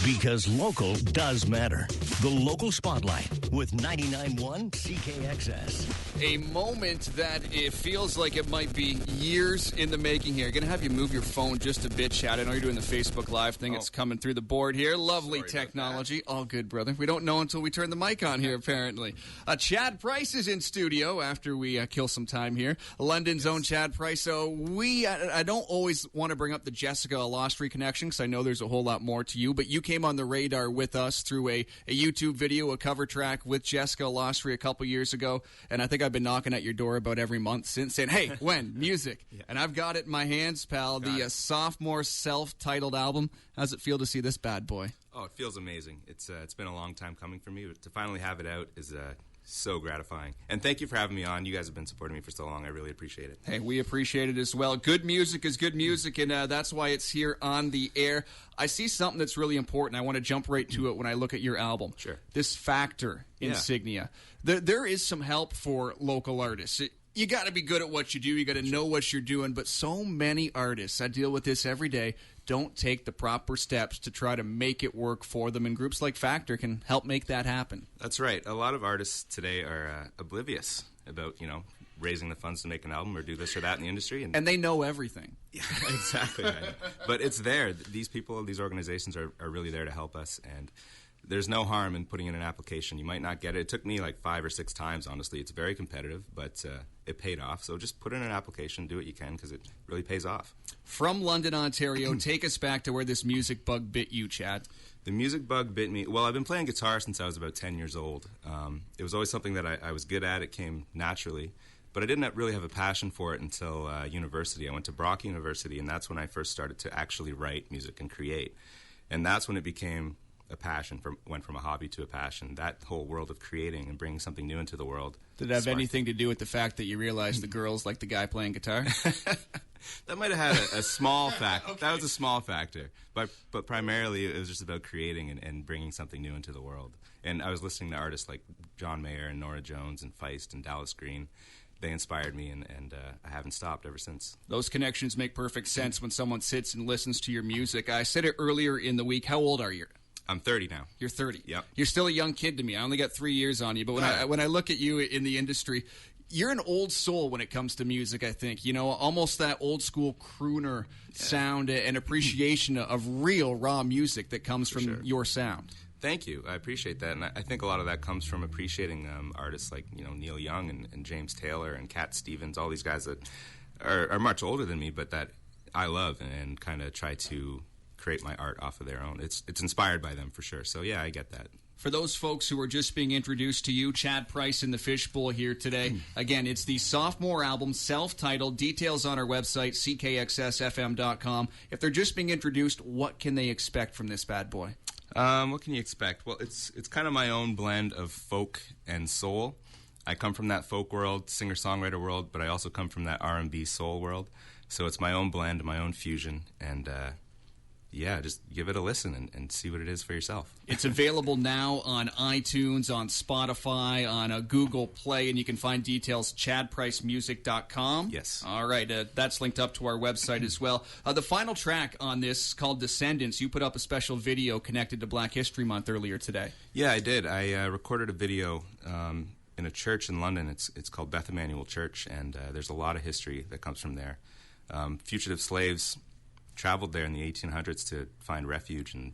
Because local does matter. The Local Spotlight with 99.1 CKXS. A moment that it feels like it might be years in the making here. Going to have you move your phone just a bit, Chad. I know you're doing the Facebook Live thing. It's coming through the board here. Lovely technology. All good, brother. We don't know until we turn the mic on here, apparently. Chad Price is in studio after we kill some time here. London's own Chad Price. So I don't always want to bring up the Jessica Alostri connection because I know there's a whole lot more to you, but you came on the radar with us through a YouTube video, a cover track with Jessica Alostri a couple years ago, and I think I've been knocking at your door about every month since saying, hey, when? Music. Yeah. And I've got it in my hands, pal, the sophomore self-titled album. How's it feel to see this bad boy? Oh, it feels amazing. It's been a long time coming for me, but to finally have it out is so gratifying. And thank you for having me on. You guys have been supporting me for so long. I really appreciate it. Hey, we appreciate it as well. Good music is good music, and that's why it's here on the air. I see something that's really important. I want to jump right to it when I look at your album. Sure. This Factor insignia. There is some help for local artists. You got to be good at what you do. You got to know what you're doing. But so many artists, I deal with this every day, don't take the proper steps to try to make it work for them. And groups like Factor can help make that happen. That's right. A lot of artists today are oblivious about, raising the funds to make an album or do this or that in the industry. And they know everything. Yeah, exactly. Right. But it's there. These people, these organizations are really there to help us. And there's no harm in putting in an application. You might not get it. It took me like 5 or 6 times, honestly. It's very competitive, but it paid off. So just put in an application, do what you can, because it really pays off. From London, Ontario, take us back to where this music bug bit you, Chad. The music bug bit me. Well, I've been playing guitar since I was about 10 years old. It was always something that I was good at. It came naturally. But I didn't really have a passion for it until university. I went to Brock University, and that's when I first started to actually write music and create. And that's when it became a passion, went from a hobby to a passion. That whole world of creating and bringing something new into the world. Did it have anything to do with the fact that you realized the girls like the guy playing guitar? That might have had a small factor. Okay. That was a small factor. But primarily it was just about creating and bringing something new into the world. And I was listening to artists like John Mayer and Norah Jones and Feist and Dallas Green. They inspired me, and I haven't stopped ever since. Those connections make perfect sense when someone sits and listens to your music. I said it earlier in the week. How old are you? I'm 30 now. You're 30. Yep. You're still a young kid to me. I only got 3 years on you. But when I look at you in the industry, you're an old soul when it comes to music, I think. Almost that old school crooner sound and appreciation of real, raw music that comes from your sound. Thank you. I appreciate that. And I think a lot of that comes from appreciating artists like Neil Young and James Taylor and Cat Stevens, all these guys that are much older than me, but that I love and kind of try to create my art off of their own. It's inspired by them for sure. So, yeah, I get that. For those folks who are just being introduced to you, Chad Price in the Fishbowl here today. Again, it's the sophomore album, self-titled. Details on our website, ckxsfm.com. If they're just being introduced, what can they expect from this bad boy? What can you expect? Well, it's kind of my own blend of folk and soul. I come from that folk world, singer-songwriter world, but I also come from that R&B soul world. So it's my own blend, my own fusion, and just give it a listen and see what it is for yourself. It's available now on iTunes, on Spotify, on Google Play, and you can find details chadpricemusic.com. Yes. All right, that's linked up to our website as well. The final track on this, called Descendants, you put up a special video connected to Black History Month earlier today. Yeah, I did. I recorded a video in a church in London. It's called Beth Emanuel Church, and there's a lot of history that comes from there. Fugitive slaves traveled there in the 1800s to find refuge and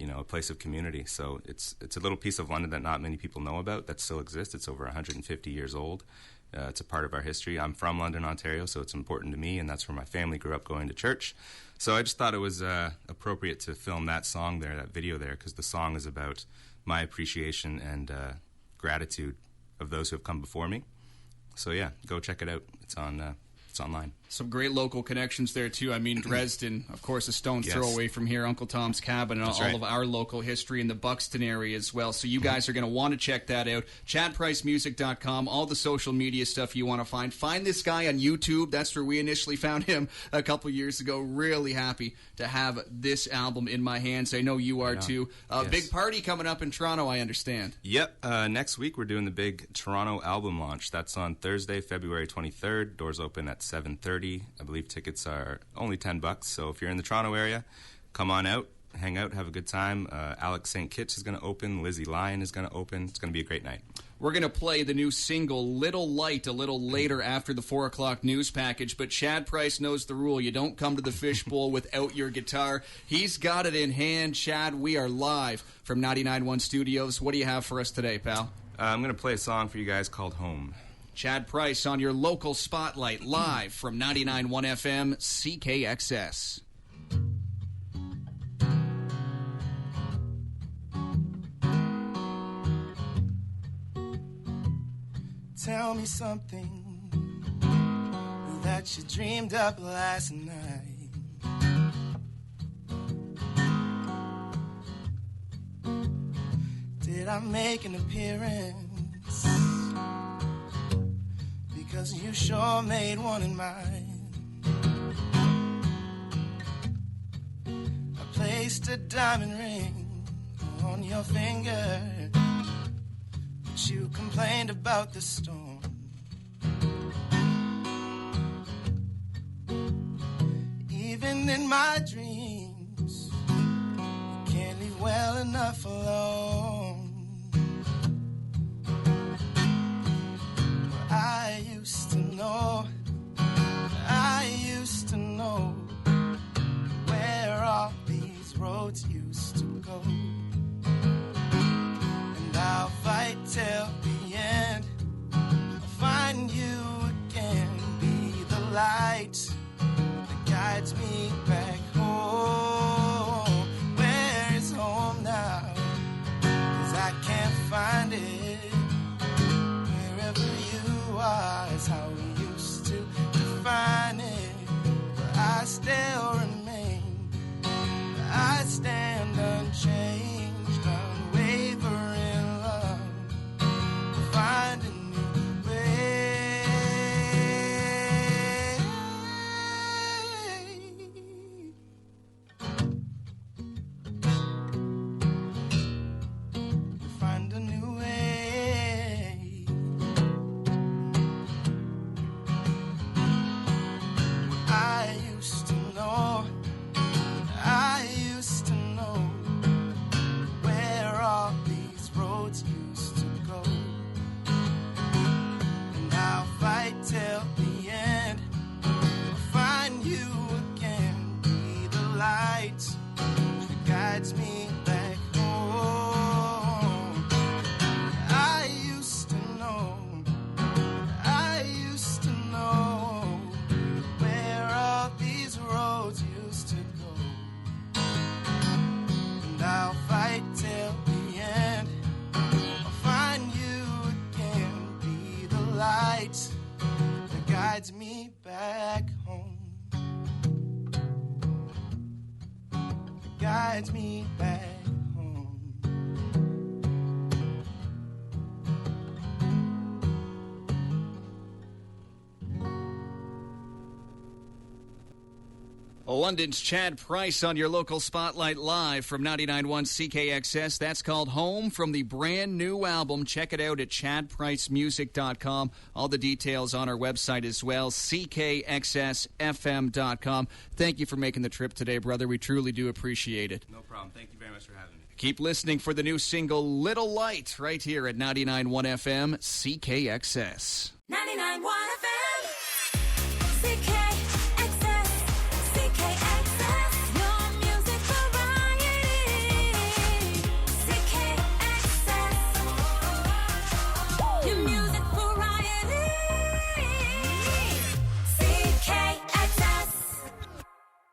a place of community. So it's a little piece of London that not many people know about that still exists. It's over 150 years old. It's a part of our history. I'm from London, Ontario, so it's important to me, and that's where my family grew up going to church. So I just thought it was appropriate to film that song there, that video there, because the song is about my appreciation and gratitude of those who have come before me. So yeah, go check it out. It's online. Some great local connections there, too. I mean, Dresden, of course, a stone's throw away from here, Uncle Tom's Cabin, and all of our local history in the Buxton area as well. So you guys are going to want to check that out. ChadPriceMusic.com, all the social media stuff you want to find. Find this guy on YouTube. That's where we initially found him a couple years ago. Really happy to have this album in my hands. I know you are, too. Big party coming up in Toronto, I understand. Yep. Next week, we're doing the big Toronto album launch. That's on Thursday, February 23rd. Doors open at 7:30. I believe tickets are only $10, so if you're in the Toronto area, come on out, hang out, have a good time. Alex St. Kitts is going to open. Lizzie Lyon is going to open. It's going to be a great night. We're going to play the new single, Little Light, a little later after the 4 o'clock news package, but Chad Price knows the rule. You don't come to the Fishbowl without your guitar. He's got it in hand. Chad, we are live from 99.1 Studios. What do you have for us today, pal? I'm going to play a song for you guys called Home. Chad Price on your local spotlight, live from 99.1 FM, CKXS. Tell me something that you dreamed up last night. Did I make an appearance? Because you sure made one in mine. I placed a diamond ring on your finger. You complained about the storm. Even in my dreams, you can't leave well enough alone. Well, I used to know where all these roads used to go. I'll fight till the end. I'll find you again. Be the light that guides me back home. Where is home now? 'Cause I can't find it. Wherever you are is how we used to define it. But I still remain. I stand unchanged, unwavering. Find a new way. Find a new way. I used to know where all these roads used to go. I'll fight till the end. I'll find you again. Be the light that guides me back home. I used to know where all these roads used to go. And I'll fight till the end. I'll find you again. Be the light that guides me back home. That guides me back home. London's Chad Price on your local spotlight, live from 99.1 CKXS. That's called Home, from the brand new album. Check it out at chadpricemusic.com. All the details on our website as well, ckxsfm.com. Thank you for making the trip today, brother. We truly do appreciate it. No problem. Thank you very much for having me. Keep listening for the new single, Little Light, right here at 99.1 FM, CKXS. 99.1